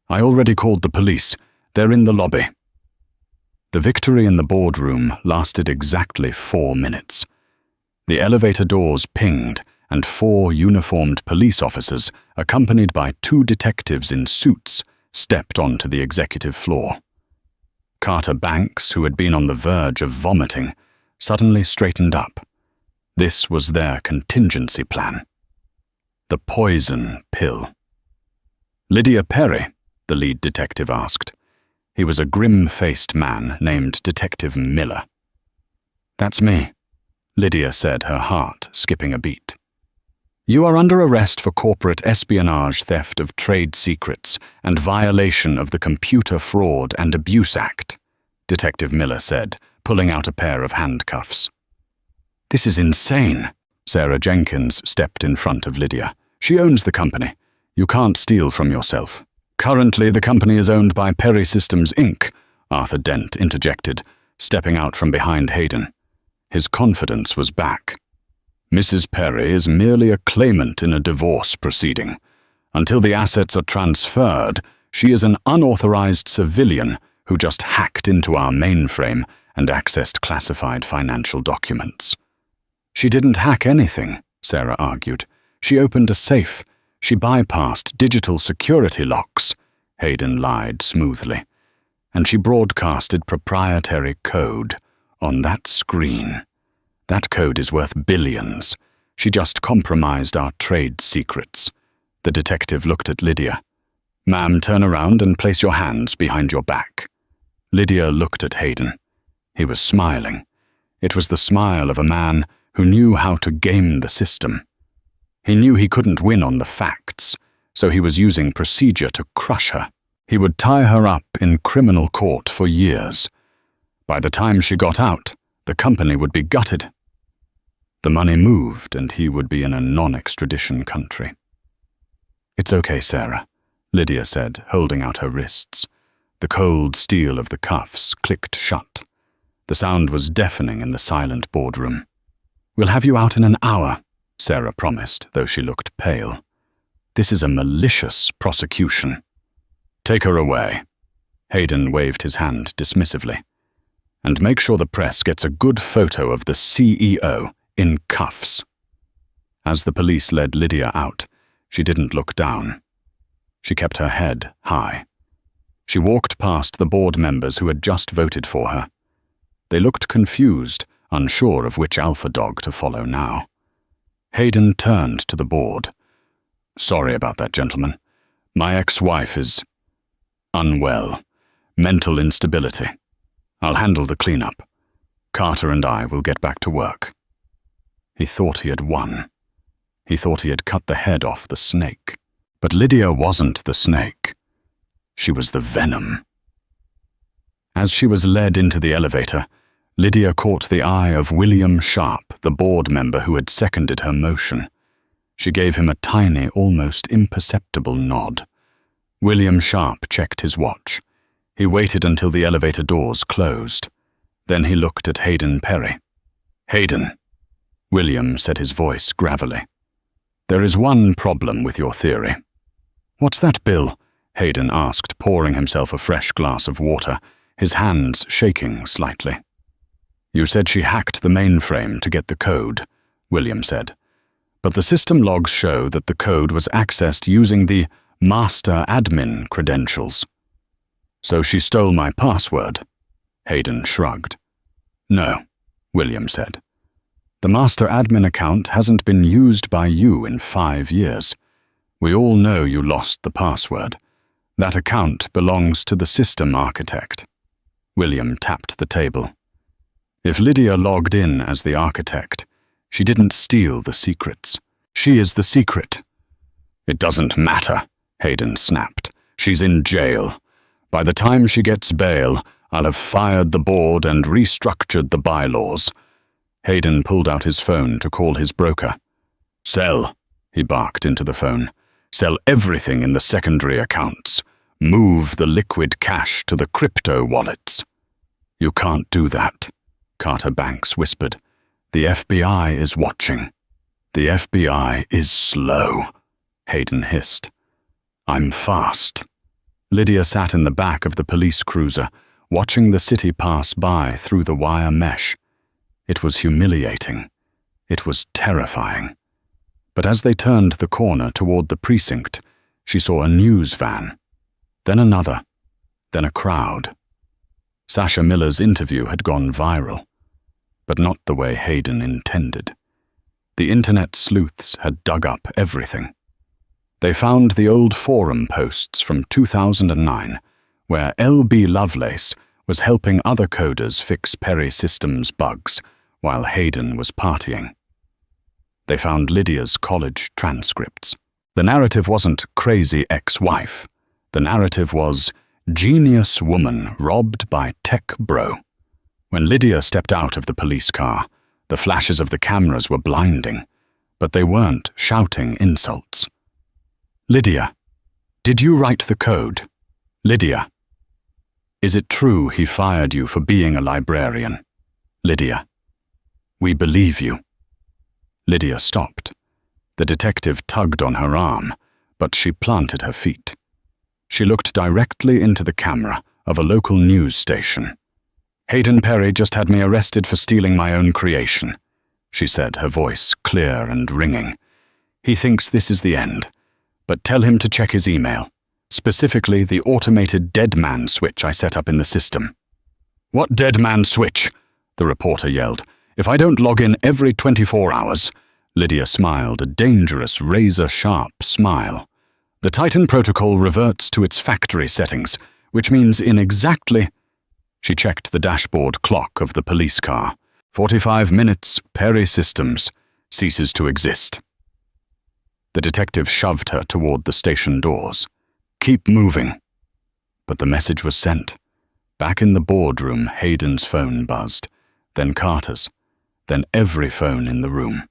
Speaker 1: "I already called the police. They're in the lobby." The victory in the boardroom lasted exactly 4 minutes. The elevator doors pinged, and 4 uniformed police officers, accompanied by 2 detectives in suits, stepped onto the executive floor. Carter Banks, who had been on the verge of vomiting, suddenly straightened up. This was their contingency plan. The poison pill. "Lydia Perry?" the lead detective asked. He was a grim-faced man named Detective Miller. "That's me," Lydia said, her heart skipping a beat. "You are under arrest for corporate espionage, theft of trade secrets, and violation of the Computer Fraud and Abuse Act," Detective Miller said, pulling out a pair of handcuffs. "This is insane." Sarah Jenkins stepped in front of Lydia. "She owns the company. You can't steal from yourself." "Currently, the company is owned by Perry Systems, Inc., Arthur Dent interjected, stepping out from behind Hayden. His confidence was back. "Mrs. Perry is merely a claimant in a divorce proceeding. Until the assets are transferred, she is an unauthorized civilian who just hacked into our mainframe and accessed classified financial documents. She didn't hack anything, Sarah argued. She opened a safe. She bypassed digital security locks, Hayden lied smoothly. And she broadcasted proprietary code on that screen. That code is worth billions. She just compromised our trade secrets. The detective looked at Lydia. Ma'am, turn around and place your hands behind your back. Lydia looked at Hayden. He was smiling. It was the smile of a man who knew how to game the system. He knew he couldn't win on the facts, so he was using procedure to crush her. He would tie her up in criminal court for years. By the time she got out, the company would be gutted. The money moved, and he would be in a non-extradition country. "It's okay, Sarah," Lydia said, holding out her wrists. The cold steel of the cuffs clicked shut. The sound was deafening in the silent boardroom. "We'll have you out in an hour," Sarah promised, though she looked pale. "This is a malicious prosecution." "Take her away." Hayden waved his hand dismissively. "And make sure the press gets a good photo of the CEO in cuffs." As the police led Lydia out, she didn't look down. She kept her head high. She walked past the board members who had just voted for her. They looked confused, unsure of which alpha dog to follow now. Hayden turned to the board. "Sorry about that, gentlemen. My ex-wife is unwell. Mental instability. I'll handle the cleanup. Carter and I will get back to work." He thought he had won. He thought he had cut the head off the snake. But Lydia wasn't the snake. She was the venom. As she was led into the elevator, Lydia caught the eye of William Sharp, the board member who had seconded her motion. She gave him a tiny, almost imperceptible nod. William Sharp checked his watch. He waited until the elevator doors closed. Then he looked at Hayden Perry. "Hayden," William said, his voice gravelly. "There is one problem with your theory." "What's that, Bill?" Hayden asked, pouring himself a fresh glass of water, his hands shaking slightly. "You said she hacked the mainframe to get the code," William said. "But the system logs show that the code was accessed using the master admin credentials." "So she stole my password?" Hayden shrugged. "No," William said. "The master admin account hasn't been used by you in 5 years. We all know you lost the password. That account belongs to the system architect." William tapped the table. "If Lydia logged in as the architect, she didn't steal the secrets. She is the secret." "It doesn't matter," Hayden snapped. "She's in jail. By the time she gets bail, I'll have fired the board and restructured the bylaws." Hayden pulled out his phone to call his broker. "Sell," he barked into the phone. "Sell everything in the secondary accounts. Move the liquid cash to the crypto wallets." "You can't do that," Carter Banks whispered. "The FBI is watching." "The FBI is slow," Hayden hissed. "I'm fast." Lydia sat in the back of the police cruiser, watching the city pass by through the wire mesh. It was humiliating. It was terrifying. But as they turned the corner toward the precinct, she saw a news van. Then another. Then a crowd. Sasha Miller's interview had gone viral, but not the way Hayden intended. The internet sleuths had dug up everything. They found the old forum posts from 2009, where L.B. Lovelace was helping other coders fix Perry Systems bugs while Hayden was partying. They found Lydia's college transcripts. The narrative wasn't crazy ex-wife. The narrative was genius woman robbed by tech bro. When Lydia stepped out of the police car, the flashes of the cameras were blinding, but they weren't shouting insults. "Lydia, did you write the code? Lydia, is it true he fired you for being a librarian? Lydia, we believe you." Lydia stopped. The detective tugged on her arm, but she planted her feet. She looked directly into the camera of a local news station. "Hayden Perry just had me arrested for stealing my own creation. she said, her voice clear and ringing. "He thinks this is the end, but tell him to check his email, specifically the automated dead man switch I set up in the system." "What dead man switch?" the reporter yelled. "If I don't log in every 24 hours, Lydia smiled, a dangerous, razor-sharp smile. "The Titan protocol reverts to its factory settings, which means in exactly—" She checked the dashboard clock of the police car. 45 minutes, Perry Systems ceases to exist. The detective shoved her toward the station doors. "Keep moving." But the message was sent. Back in the boardroom, Hayden's phone buzzed, then Carter's, then every phone in the room.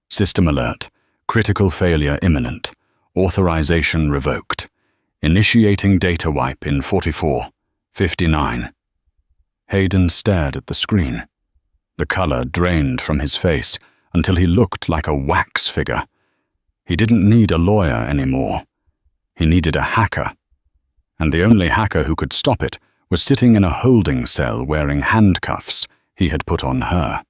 Speaker 1: "System alert. Critical failure imminent. Authorization revoked. Initiating data wipe in 44, 59. Hayden stared at the screen. The color drained from his face until he looked like a wax figure. He didn't need a lawyer anymore. He needed a hacker. And the only hacker who could stop it was sitting in a holding cell wearing handcuffs he had put on her.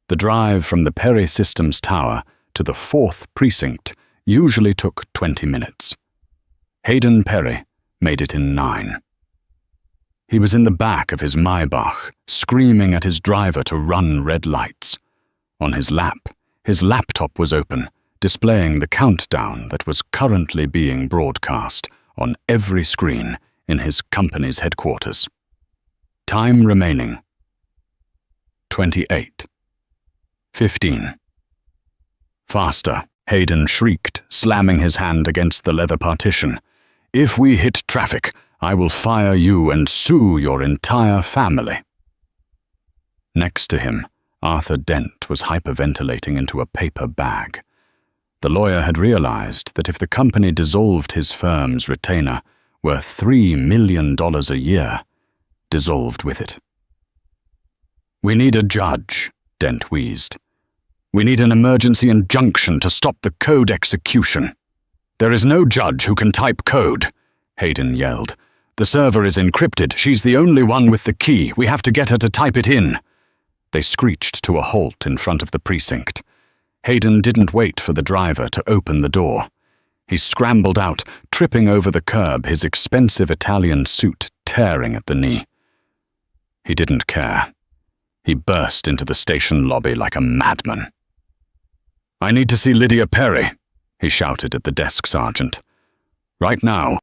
Speaker 1: The drive from the Perry Systems tower to the 4th precinct usually took 20 minutes. Hayden Perry made it in 9. He was in the back of his Maybach, screaming at his driver to run red lights. On his lap, his laptop was open, displaying the countdown that was currently being broadcast on every screen in his company's headquarters. Time remaining: 28. 15. "Faster," Hayden shrieked, slamming his hand against the leather partition. "If we hit traffic, I will fire you and sue your entire family." Next to him, Arthur Dent was hyperventilating into a paper bag. The lawyer had realized that if the company dissolved his firm's retainer, worth $3 million a year, dissolved with it. "We need a judge," Dent wheezed. "We need an emergency injunction to stop the code execution." "There is no judge who can type code," Hayden yelled. "The server is encrypted. She's the only one with the key. We have to get her to type it in." They screeched to a halt in front of the precinct. Hayden didn't wait for the driver to open the door. He scrambled out, tripping over the curb, his expensive Italian suit tearing at the knee. He didn't care. He burst into the station lobby like a madman. "I need to see Lydia Perry," he shouted at the desk sergeant. "Right now."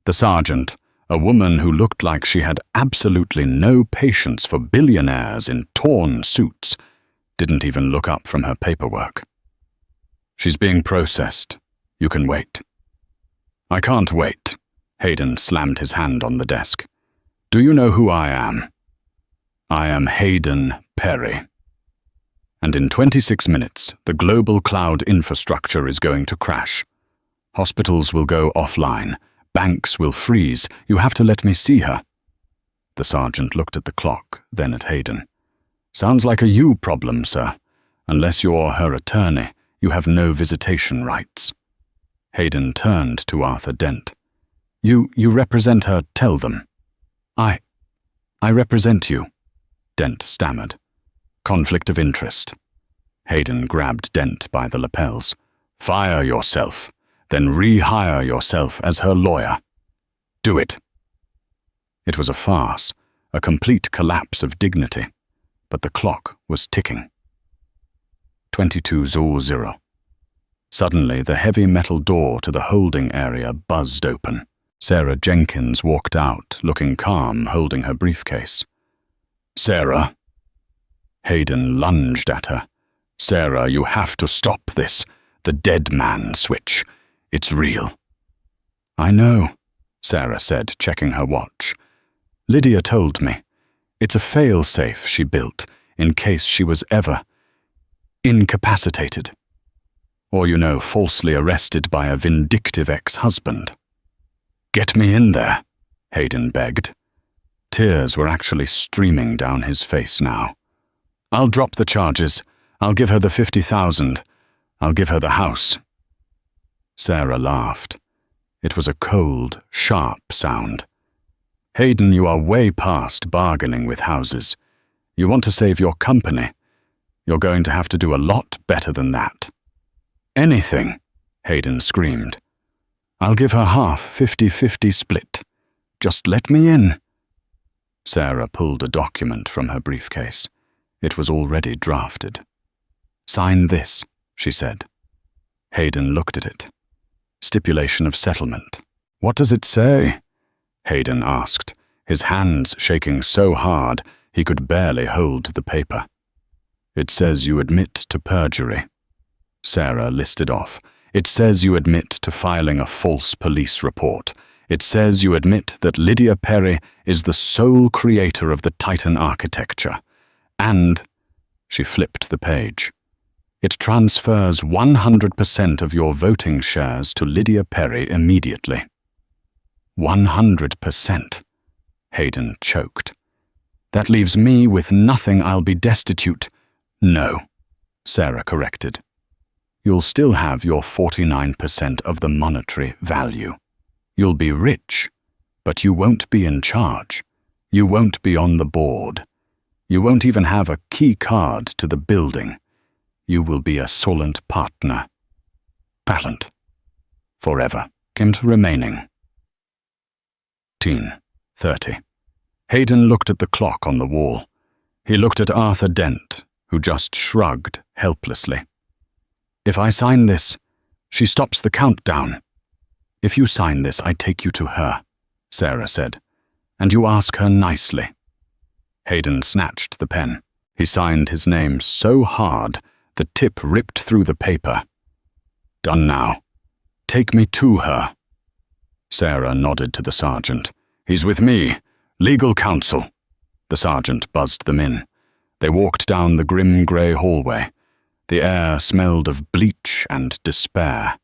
Speaker 1: The sergeant, a woman who looked like she had absolutely no patience for billionaires in torn suits, didn't even look up from her paperwork. "She's being processed. You can wait." "I can't wait." Hayden slammed his hand on the desk. "Do you know who I am?" "I am Hayden Perry. And in 26 minutes, the global cloud infrastructure is going to crash. Hospitals will go offline. Banks will freeze. You have to let me see her." The sergeant looked at the clock, then at Hayden. "Sounds like a you problem, sir. Unless you're her attorney, you have no visitation rights." Hayden turned to Arthur Dent. You represent her, tell them." I represent you," Dent stammered. "Conflict of interest." Hayden grabbed Dent by the lapels. "Fire yourself, then rehire yourself as her lawyer. Do it." It was a farce, a complete collapse of dignity, but the clock was ticking. 22:00. Suddenly, the heavy metal door to the holding area buzzed open. Sarah Jenkins walked out, looking calm, holding her briefcase. "Sarah." Hayden lunged at her. "Sarah, you have to stop this. The dead man switch. It's real." "I know," Sarah said, checking her watch. "Lydia told me. It's a fail-safe she built in case she was ever incapacitated. Or, falsely arrested by a vindictive ex-husband." "Get me in there," Hayden begged. Tears were actually streaming down his face now. "I'll drop the charges. I'll give her the 50,000. I'll give her the house." Sarah laughed. It was a cold, sharp sound. "Hayden, you are way past bargaining with houses. You want to save your company. You're going to have to do a lot better than that." "Anything," Hayden screamed. "I'll give her half, 50-50 split. Just let me in." Sarah pulled a document from her briefcase. It was already drafted. "Sign this," she said. Hayden looked at it. "Stipulation of settlement." "What does it say?" Hayden asked, his hands shaking so hard he could barely hold the paper. "It says you admit to perjury." Sarah listed off. "It says you admit to filing a false police report. It says you admit that Lydia Perry is the sole creator of the Titan architecture. And," she flipped the page, "it transfers 100% of your voting shares to Lydia Perry immediately." 100%. Hayden choked. "That leaves me with nothing. I'll be destitute." "No," Sarah corrected. "You'll still have your 49% of the monetary value. You'll be rich, but you won't be in charge. You won't be on the board. You won't even have a key card to the building. You will be a silent partner. Patent. Forever. Kind remaining." 30. Hayden looked at the clock on the wall. He looked at Arthur Dent, who just shrugged helplessly. "If I sign this, she stops the countdown. If you sign this, I take you to her," Sarah said, "and you ask her nicely." Hayden snatched the pen. He signed his name so hard the tip ripped through the paper. "Done now. Take me to her." Sarah nodded to the sergeant. "He's with me. Legal counsel." The sergeant buzzed them in. They walked down the grim grey hallway. The air smelled of bleach and despair.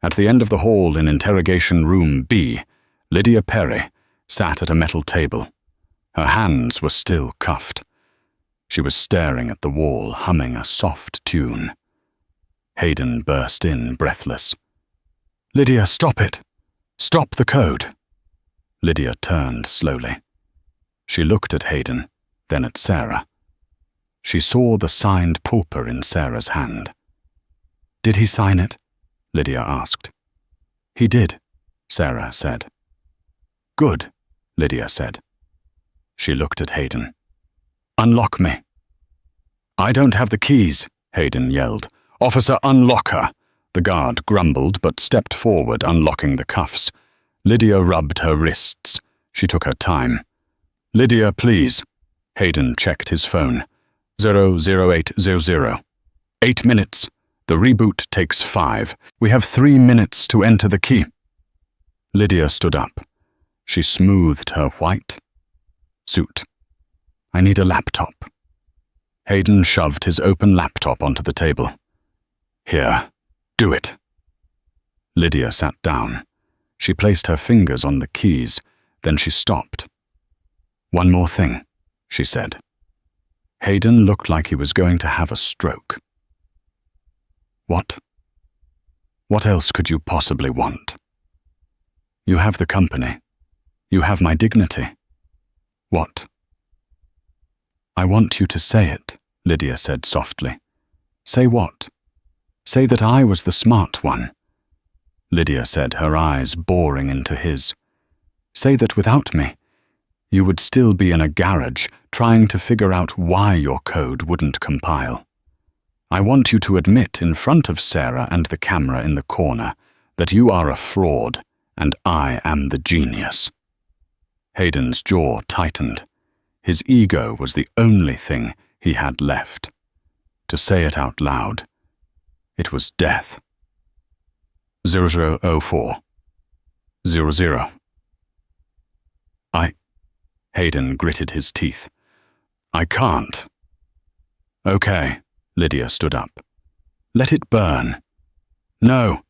Speaker 1: At the end of the hall in interrogation room B, Lydia Perry sat at a metal table. Her hands were still cuffed. She was staring at the wall, humming a soft tune. Hayden burst in, breathless. "Lydia, stop it! Stop the code!" Lydia turned slowly. She looked at Hayden, then at Sarah. She saw the signed paper in Sarah's hand. "Did he sign it?" Lydia asked. "He did," Sarah said. "Good," Lydia said. She looked at Hayden. "Unlock me." "I don't have the keys," Hayden yelled. "Officer, unlock her." The guard grumbled but stepped forward, unlocking the cuffs. Lydia rubbed her wrists. She took her time. "Lydia, please." Hayden checked his phone. 00800. 8 minutes. The reboot takes 5. We have 3 minutes to enter the key. Lydia stood up. She smoothed her white suit. "I need a laptop." Hayden shoved his open laptop onto the table. "Here, do it." Lydia sat down. She placed her fingers on the keys, then she stopped. "One more thing," she said. Hayden looked like he was going to have a stroke. "What? What else could you possibly want?" "You have the company. You have my dignity." "What?" "I want you to say it," Lydia said softly. "Say what?" "Say that I was the smart one," Lydia said, her eyes boring into his. "Say that without me, you would still be in a garage trying to figure out why your code wouldn't compile. I want you to admit in front of Sarah and the camera in the corner that you are a fraud and I am the genius." Hayden's jaw tightened. His ego was the only thing he had left. To say it out loud, it was death. 0004. 00. Hayden gritted his teeth. "I can't." "Okay," Lydia stood up. "Let it burn." "No."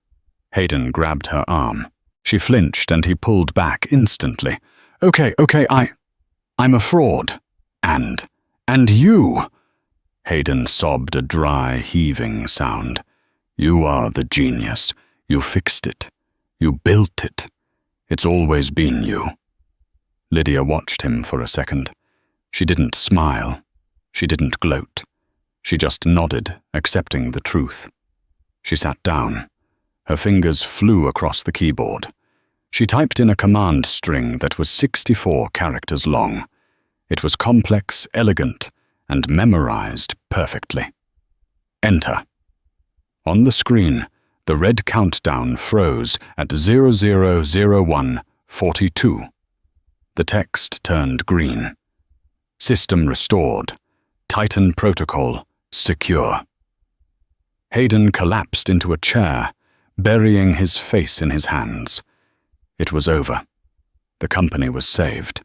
Speaker 1: Hayden grabbed her arm. She flinched and he pulled back instantly. Okay, I'm a fraud. And you." Hayden sobbed a dry, heaving sound. "You are the genius. You fixed it. You built it. It's always been you." Lydia watched him for a second. She didn't smile. She didn't gloat. She just nodded, accepting the truth. She sat down. Her fingers flew across the keyboard. She typed in a command string that was 64 characters long. It was complex, elegant, and memorized perfectly. Enter. On the screen, the red countdown froze at 0001:42. The text turned green. System restored. Titan protocol secure. Hayden collapsed into a chair, burying his face in his hands. It was over. The company was saved.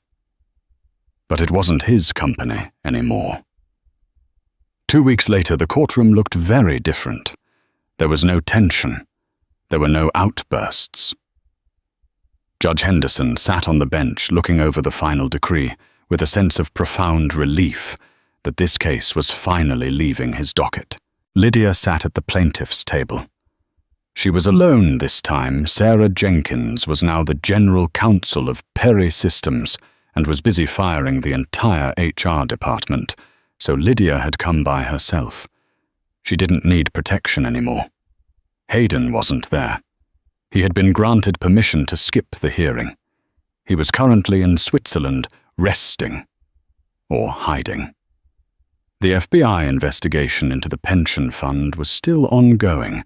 Speaker 1: But it wasn't his company anymore. 2 weeks later, the courtroom looked very different. There was no tension. There were no outbursts. Judge Henderson sat on the bench looking over the final decree with a sense of profound relief that this case was finally leaving his docket. Lydia sat at the plaintiff's table. She was alone this time. Sarah Jenkins was now the general counsel of Perry Systems and was busy firing the entire HR department, so Lydia had come by herself. She didn't need protection anymore. Hayden wasn't there. He had been granted permission to skip the hearing. He was currently in Switzerland, resting. Or hiding. The FBI investigation into the pension fund was still ongoing,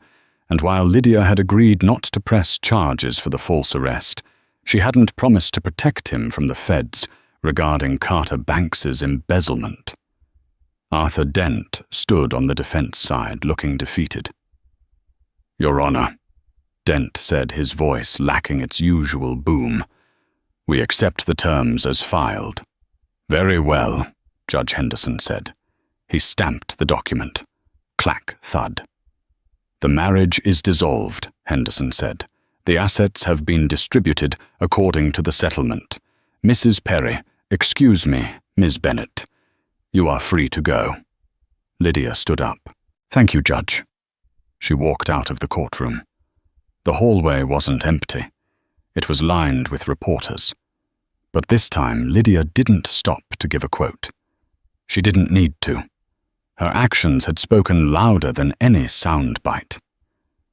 Speaker 1: and while Lydia had agreed not to press charges for the false arrest, she hadn't promised to protect him from the feds regarding Carter Banks's embezzlement. Arthur Dent stood on the defense side, looking defeated. "Your Honor," Dent said, his voice lacking its usual boom, "we accept the terms as filed." "Very well," Judge Henderson said. He stamped the document. Clack, thud. "The marriage is dissolved," Henderson said. "The assets have been distributed according to the settlement. Mrs. Perry, excuse me, Ms. Bennett. You are free to go." Lydia stood up. "Thank you, Judge." She walked out of the courtroom. The hallway wasn't empty. It was lined with reporters. But this time, Lydia didn't stop to give a quote. She didn't need to. Her actions had spoken louder than any soundbite.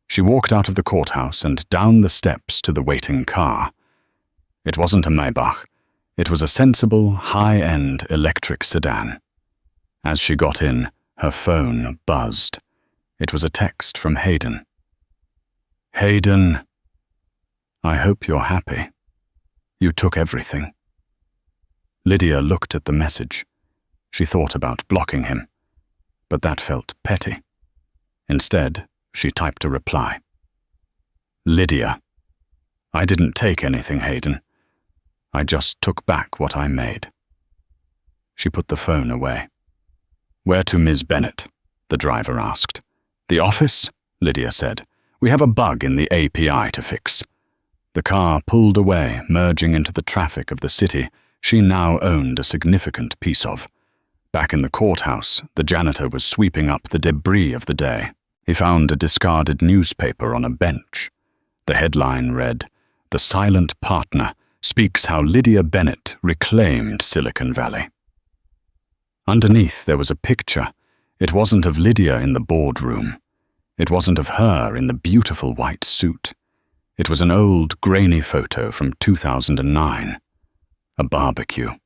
Speaker 1: She walked out of the courthouse and down the steps to the waiting car. It wasn't a Maybach. It was a sensible, high-end electric sedan. As she got in, her phone buzzed. It was a text from Hayden. "Hayden, I hope you're happy. You took everything." Lydia looked at the message. She thought about blocking him, but that felt petty. Instead, she typed a reply. "Lydia, I didn't take anything, Hayden. I just took back what I made." She put the phone away. "Where to, Ms. Bennett?" the driver asked. "The office?" Lydia said. "We have a bug in the API to fix." The car pulled away, merging into the traffic of the city she now owned a significant piece of. Back in the courthouse, the janitor was sweeping up the debris of the day. He found a discarded newspaper on a bench. The headline read, "The Silent Partner Speaks How Lydia Bennett Reclaimed Silicon Valley." Underneath there was a picture. It wasn't of Lydia in the boardroom. It wasn't of her in the beautiful white suit. It was an old, grainy photo from 2009. A barbecue.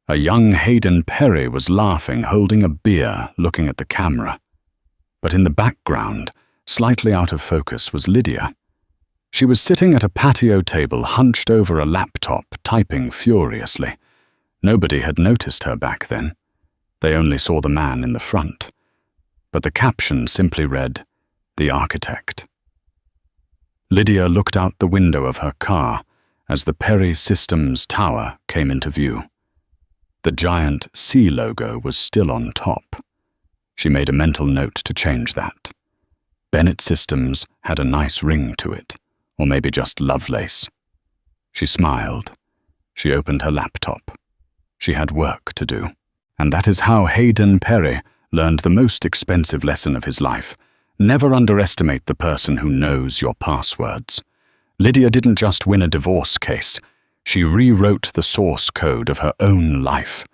Speaker 1: A young Hayden Perry was laughing, holding a beer, looking at the camera. But in the background, slightly out of focus, was Lydia. She was sitting at a patio table, hunched over a laptop, typing furiously. Nobody had noticed her back then. They only saw the man in the front. But the caption simply read, "The Architect." Lydia looked out the window of her car as the Perry Systems tower came into view. The giant C logo was still on top. She made a mental note to change that. Bennett Systems had a nice ring to it, or maybe just Lovelace. She smiled. She opened her laptop. She had work to do. And that is how Hayden Perry learned the most expensive lesson of his life. Never underestimate the person who knows your passwords. Lydia didn't just win a divorce case. She rewrote the source code of her own life.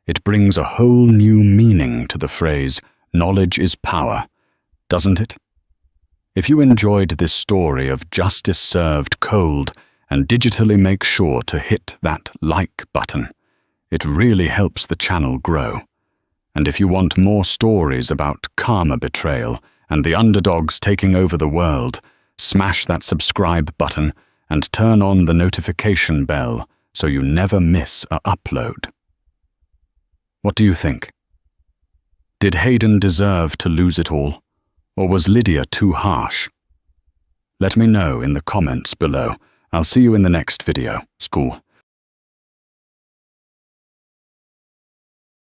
Speaker 1: It brings a whole new meaning to the phrase, knowledge is power, doesn't it? If you enjoyed this story of justice served cold, and digitally make sure to hit that like button. It really helps the channel grow. And if you want more stories about karma betrayal and the underdogs taking over the world, smash that subscribe button and turn on the notification bell so you never miss an upload. What do you think? Did Hayden deserve to lose it all, or was Lydia too harsh? Let me know in the comments below. I'll see you in the next video, school.